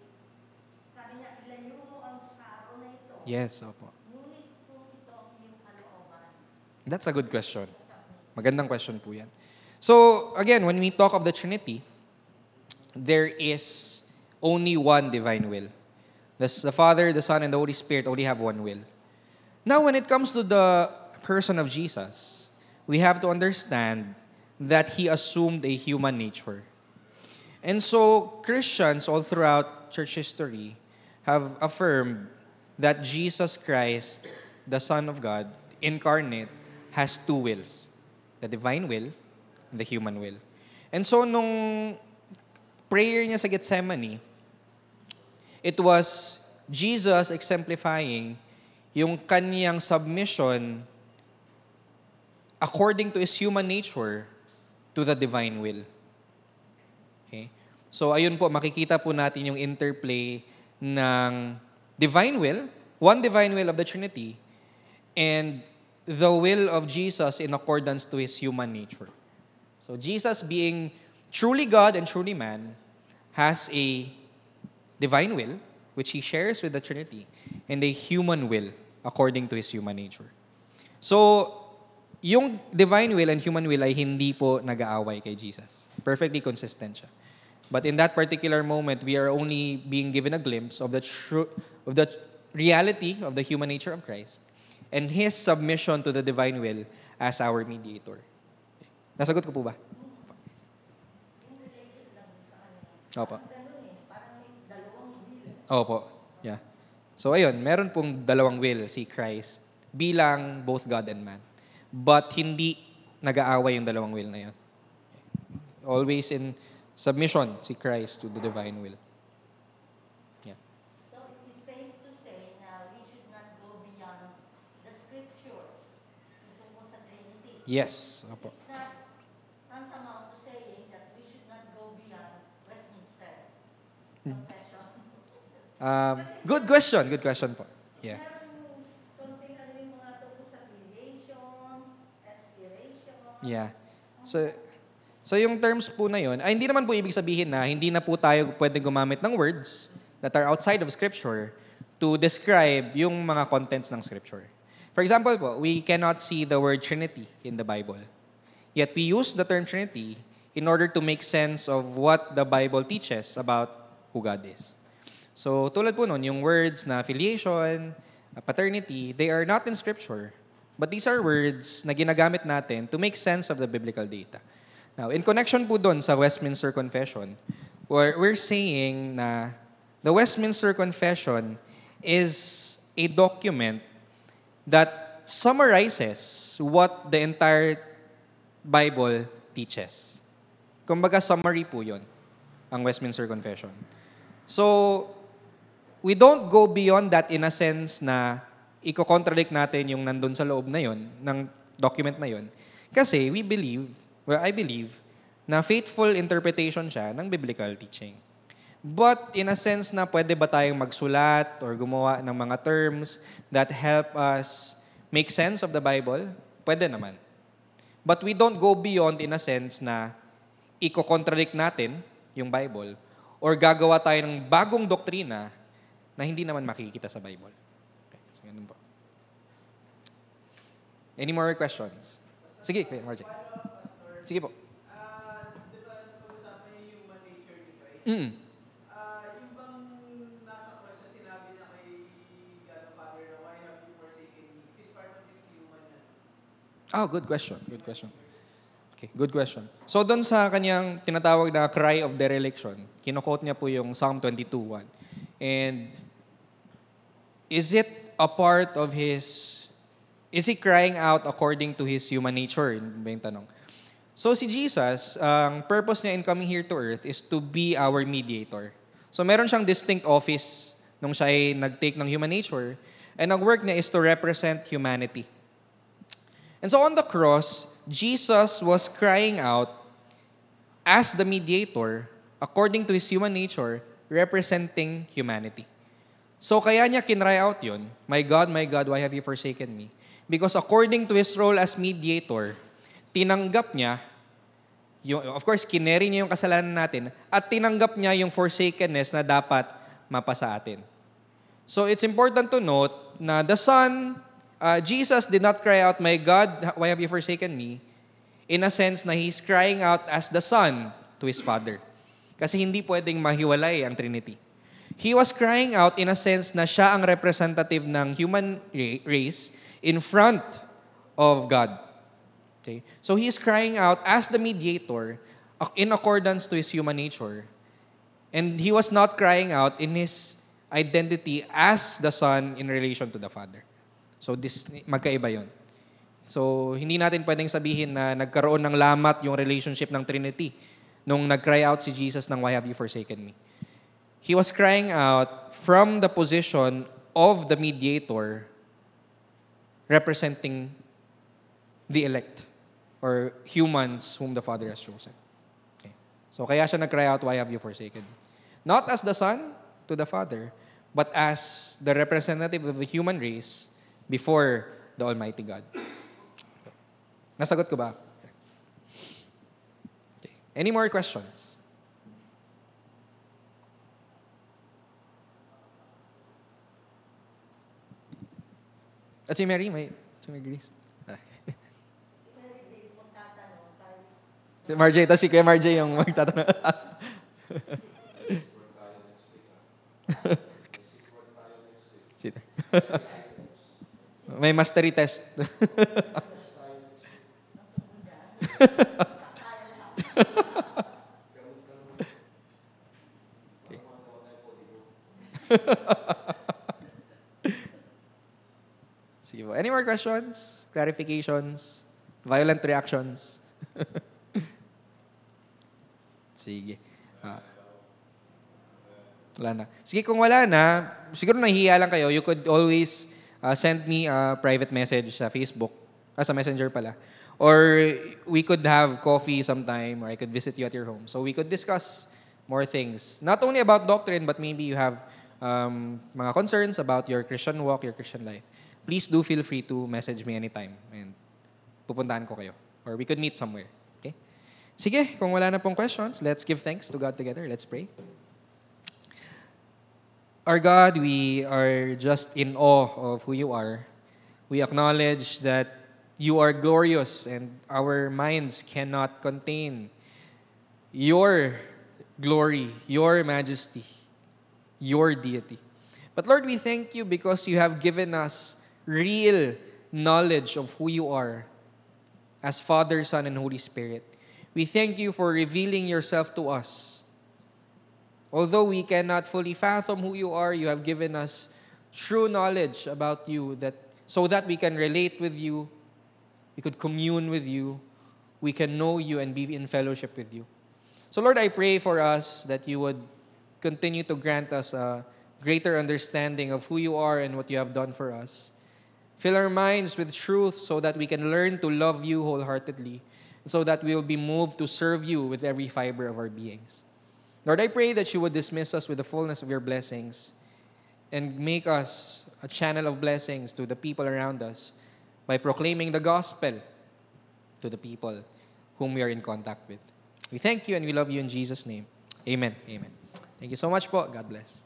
sabi niya, ilayo mo ang saro na ito. Yes, opo. Ngunit kung ito ang iyong kalooban. That's a good question. Magandang question po yan. So, again, when we talk of the Trinity, there is only one divine will. The Father, the Son, and the Holy Spirit only have one will. Now, when it comes to the person of Jesus, we have to understand that He assumed a human nature. And so, Christians all throughout church history have affirmed that Jesus Christ, the Son of God, incarnate, has two wills. The divine will and the human will. And so, nung prayer niya sa Gethsemane, it was Jesus exemplifying yung kanyang submission according to His human nature to the divine will. Okay? So, ayun po, makikita po natin yung interplay ng divine will, one divine will of the Trinity, and the will of Jesus in accordance to His human nature. So, Jesus being truly God and truly man has a divine will, which He shares with the Trinity, and a human will according to His human nature. So, yung divine will and human will ay hindi po nag-aaway kay Jesus. Perfectly consistent siya. But in that particular moment, we are only being given a glimpse of the reality of the human nature of Christ and His submission to the divine will as our mediator. Nasagot ko po ba? Yung relation lang sa ano. Opo. Parang ganun parang may dalawang will. Opo. Yeah. So ayun, meron pong dalawang will si Christ bilang both God and man. But hindi nag-aaway yung dalawang will na yun. Always in submission si Christ to the divine will. Yeah. So it is safe to say na we should not go beyond the scriptures tungkol sa Trinity. Yes. Opo. It's not tantamount to saying that we should not go beyond Westminster Confession. Good question. Good question po. Yeah. Meron konting yung mga tungkol sa creation, aspiration. Yeah. So yung terms po na yun, ay hindi naman po ibig sabihin na hindi na po tayo pwede gumamit ng words that are outside of Scripture to describe yung mga contents ng Scripture. For example po, we cannot see the word Trinity in the Bible. Yet we use the term Trinity in order to make sense of what the Bible teaches about who God is. So tulad po nun, yung words na affiliation, paternity, they are not in Scripture. But these are words na ginagamit natin to make sense of the biblical data. Now, in connection po doon sa Westminster Confession, we're saying na the Westminster Confession is a document that summarizes what the entire Bible teaches. Kumbaga, summary po yun, ang Westminster Confession. So, we don't go beyond that in a sense na iko-contradict natin yung nandun sa loob na yun, ng document na yun. Kasi I believe na faithful interpretation siya ng biblical teaching. But in a sense na pwede ba tayong magsulat or gumawa ng mga terms that help us make sense of the Bible? Pwede naman. But we don't go beyond in a sense na iko-contradict natin yung Bible or gagawa tayo ng bagong doktrina na hindi naman makikita sa Bible. Okay, so ganun po. Any more questions? Sige, Margie. Sige po. Di ba pag-usapan niyo yung human nature ni Christ? Mm. Yung bang nasa Oh, good question. Good question. Okay, good question. So doon sa kanyang tinatawag na cry of dereliction, kinokot niya po yung Psalm 22:1. And is it a part of is he crying out according to his human nature? Yun ba yung tanong? So si Jesus, ang purpose niya in coming here to earth is to be our mediator. So meron siyang distinct office nung siya ay nag-take ng human nature, and ang work niya is to represent humanity. And so on the cross, Jesus was crying out as the mediator, according to his human nature, representing humanity. So kaya niya kinry out yun, my God, why have you forsaken me? Because according to his role as mediator, tinanggap niya, of course, kineri niya yung kasalanan natin, at tinanggap niya yung forsakenness na dapat mapasa atin. So it's important to note na the Son, Jesus did not cry out, my God, why have you forsaken me? In a sense na he's crying out as the Son to his Father. Kasi hindi pwedeng mahiwalay ang Trinity. He was crying out in a sense na siya ang representative ng human race in front of God. Okay? So he is crying out as the mediator in accordance to his human nature. And he was not crying out in his identity as the Son in relation to the Father. So magkaiba yun. So hindi natin pwedeng sabihin na nagkaroon ng lamat yung relationship ng Trinity nung nag-cry out si Jesus ng why have you forsaken me. He was crying out from the position of the mediator representing the elect or humans whom the Father has chosen. Okay. So kaya siya nag-cry out, why have you forsaken me? Not as the Son to the Father, but as the representative of the human race before the Almighty God. Nasagot ko ba? Okay. Any more questions? At si Mary, may Grace. Si Mary Grace magtatanong, Si Marjay, tapos si Kuya Marjay yung magtatanong. Sino? May mastery test. Sige po. Any more questions? Clarifications? Violent reactions? Sige. Wala na. Sige, kung wala na, siguro nahihiya lang kayo, you could always send me a private message sa Facebook, sa Messenger pala. Or we could have coffee sometime, or I could visit you at your home. So we could discuss more things. Not only about doctrine, but maybe you have mga concerns about your Christian walk, your Christian life. Please do feel free to message me anytime. And pupuntahan ko kayo. Or we could meet somewhere. Okay? Sige, kung wala na pong questions, let's give thanks to God together. Let's pray. Our God, we are just in awe of who you are. We acknowledge that you are glorious and our minds cannot contain your glory, your majesty, your deity. But Lord, we thank you because you have given us real knowledge of who you are as Father, Son, and Holy Spirit. We thank you for revealing yourself to us. Although we cannot fully fathom who you are, you have given us true knowledge about you so that we can relate with you, we could commune with you, we can know you and be in fellowship with you. So Lord, I pray for us that you would continue to grant us a greater understanding of who you are and what you have done for us. Fill our minds with truth so that we can learn to love you wholeheartedly, so that we will be moved to serve you with every fiber of our beings. Lord, I pray that you would dismiss us with the fullness of your blessings and make us a channel of blessings to the people around us by proclaiming the gospel to the people whom we are in contact with. We thank you and we love you in Jesus' name. Amen. Amen. Thank you so much po. God bless.